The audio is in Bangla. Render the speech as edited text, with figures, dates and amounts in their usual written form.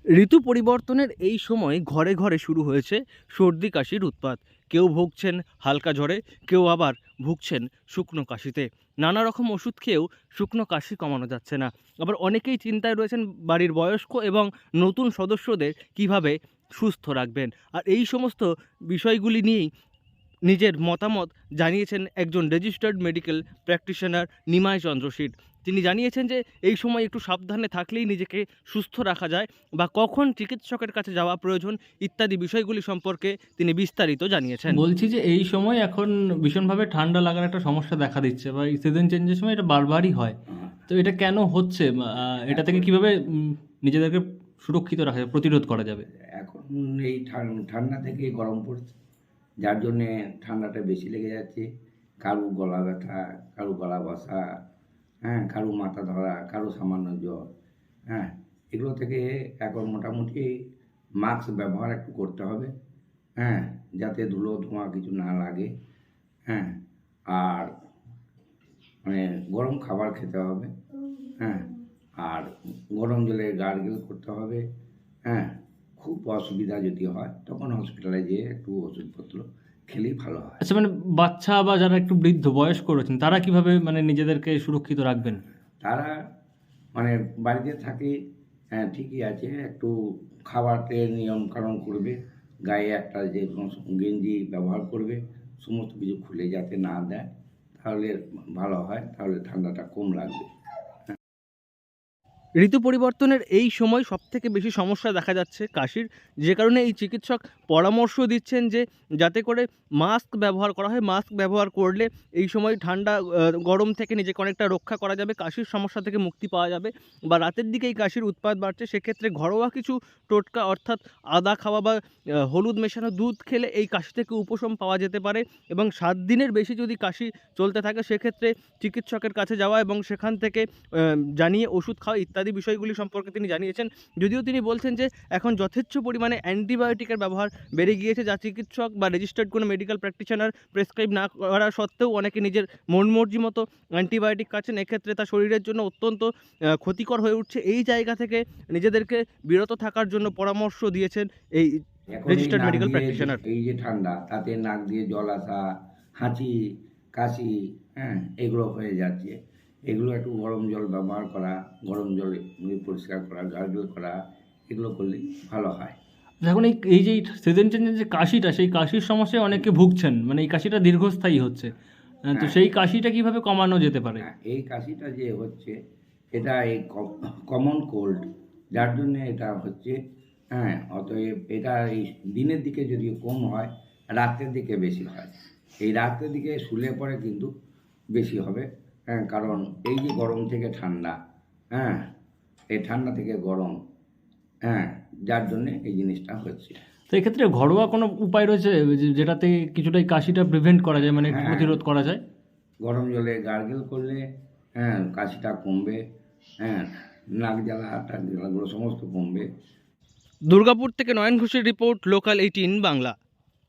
ঋতু পরিবর্তনের এই সময় ঘরে ঘরে শুরু হয়েছে সর্দি কাশির উৎপাত। কেউ ভুগছেন হালকা জ্বরে, কেউ আবার ভুগছেন শুকনো কাশিতে। নানা রকম ওষুধ খেয়েও শুকনো কাশি কমানো যাচ্ছে না। আবার অনেকেই চিন্তায় রয়েছেন বাড়ির বয়স্ক এবং নতুন সদস্যদের কিভাবে সুস্থ রাখবেন। আর এই সমস্ত বিষয়গুলি নিয়েই নিজের মতামত জানিয়েছেন একজন রেজিস্টার্ড মেডিকেল প্র্যাকটিশনার নিমাই চন্দ্র শীল। তিনি জানিয়েছেন যে এই সময় একটু সাবধানে থাকলেই নিজেকে সুস্থ রাখা যায় বা কখন চিকিৎসকের কাছে যাওয়া প্রয়োজন ইত্যাদি বিষয়গুলি সম্পর্কে তিনি বিস্তারিত জানিয়েছেন। বলছি যে এই সময় এখন ভীষণভাবে ঠান্ডা লাগার একটা সমস্যা দেখা দিচ্ছে, বা এই সিজন চেঞ্জের সময় এটা বারবারই হয়। তো এটা কেন হচ্ছে? এটা থেকে কিভাবে নিজেদেরকে সুরক্ষিত রাখা যাবে, প্রতিরোধ করা যাবে? এখন এই ঠান্ডা থেকে গরম পড়ছে, যার জন্যে ঠান্ডাটা বেশি লেগে যাচ্ছে। কারু গলা ব্যথা, কারু গলা বসা, হ্যাঁ, কারু মাথা ধরা, কারু সামান্য জ্বর, হ্যাঁ, এগুলো থেকে এখন মোটামুটি মাস্ক ব্যবহার একটু করতে হবে, হ্যাঁ, যাতে ধুলো ধোঁয়া কিছু না লাগে, হ্যাঁ, আর মানে গরম খাবার খেতে হবে, হ্যাঁ, আর গরম জলে গার্গেল করতে হবে, হ্যাঁ। খুব অসুবিধা যদি হয় তখন হসপিটালে যেয়ে একটু ওষুধপত্র খেলেই ভালো হয়। আচ্ছা, মানে বাচ্চা বা যারা একটু বৃদ্ধ বয়স্ক রয়েছেন তারা কিভাবে মানে নিজেদেরকে সুরক্ষিত রাখবেন? তারা মানে বাড়িতে থাকে, হ্যাঁ, ঠিকই আছে, একটু খাবারের নিয়মকানুন করবে, গায়ে একটা যে কোনো গেঞ্জি ব্যবহার করবে, সমস্ত কিছু খুলে যাতে না দেয়, তাহলে ভালো হয়, তাহলে ঠান্ডাটা কম লাগবে। ঋতু পরিবর্তনের এই সময় সবথেকে বেশি সমস্যা দেখা যাচ্ছে কাশির, যে কারণে এই চিকিৎসক পরামর্শ দিচ্ছেন যে যাতে করে মাস্ক ব্যবহার করা হয়। মাস্ক ব্যবহার করলে এই সময় ঠান্ডা গরম থেকে নিজেকে অনেকটা রক্ষা করা যাবে, কাশির সমস্যা থেকে মুক্তি পাওয়া যাবে। বা রাতের দিকে এই কাশির উৎপাত বাড়ছে, সেক্ষেত্রে ঘরোয়া কিছু টোটকা অর্থাৎ আদা খাওয়া বা হলুদ মেশানো দুধ খেলে এই কাশি থেকে উপশম পাওয়া যেতে পারে। এবং 7 দিনের বেশি যদি কাশি চলতে থাকে সেক্ষেত্রে চিকিৎসকের কাছে যাওয়া এবং সেখান থেকে জানিয়ে ওষুধ খাওয়া ইত্যাদি বিষয়গুলি সম্পর্কে তিনি জানিয়েছেন। যদিও তিনি বলছেন যে এখন যথেচ্ছ পরিমাণে অ্যান্টিবায়োটিকের ব্যবহার বেড়ে গিয়েছে, যা চিকিৎসক বা রেজিস্টার্ড কোনো মেডিকেল প্র্যাকটিশনার প্রেসক্রাইব না করা সত্ত্বেও অনেকে নিজের মন মর্জি মতো অ্যান্টিবায়োটিক খাচ্ছেন। এক্ষেত্রে তা শরীরের জন্য অত্যন্ত ক্ষতিকর হয়ে উঠছে। এই জায়গা থেকে নিজেদেরকে বিরত থাকার জন্য পরামর্শ দিয়েছেন এই এখন এই রেজিস্টার্ড নাক মেডিকেল দিয়ে প্র্যাকটিশনার। এই যে ঠান্ডা, তাতে নাক দিয়ে জল আসা, হাঁচি, কাশি, হ্যাঁ, এগুলো হয়ে যাচ্ছে। এগুলো একটু গরম জল ব্যবহার করা, গরম জলে পরিষ্কার করা, গার্গল করা, এগুলো করলেই ভালো হয়। এখন এই এই যে সিজন চেঞ্জের যে কাশিটা, সেই কাশির সমস্যায় অনেকে ভুগছেন, মানে এই কাশিটা দীর্ঘস্থায়ী হচ্ছে। তো হ্যাঁ, সেই কাশিটা কিভাবে কমানো যেতে পারে? হ্যাঁ, এই কাশিটা যে হচ্ছে, এটা এই কমন কোল্ড, যার জন্যে এটা হচ্ছে, হ্যাঁ, অতএব এটা এই দিনের দিকে যদি কম হয়, রাতের দিকে বেশি হয়। এই রাতের দিকে শুলে পরে কিন্তু বেশি হবে, হ্যাঁ, কারণ এই যে গরম থেকে ঠান্ডা, হ্যাঁ, এই ঠান্ডা থেকে গরম, হ্যাঁ, যার জন্যে এই জিনিসটা হচ্ছে। তো এক্ষেত্রে ঘরোয়া কোনো উপায় রয়েছে যেটাতে কিছুটা এই কাশিটা প্রিভেন্ট করা যায়, মানে একটু হ্যাঁ, প্রতিরোধ করা যায়? গরম জলে গার্গেল করলে, হ্যাঁ, কাশিটা কমবে, হ্যাঁ, নাক জ্বালা টাক জ্বালাগুলো সমস্ত কমবে। দুর্গাপুর থেকে নয়ন ঘোষের রিপোর্ট, লোকাল 18 বাংলা।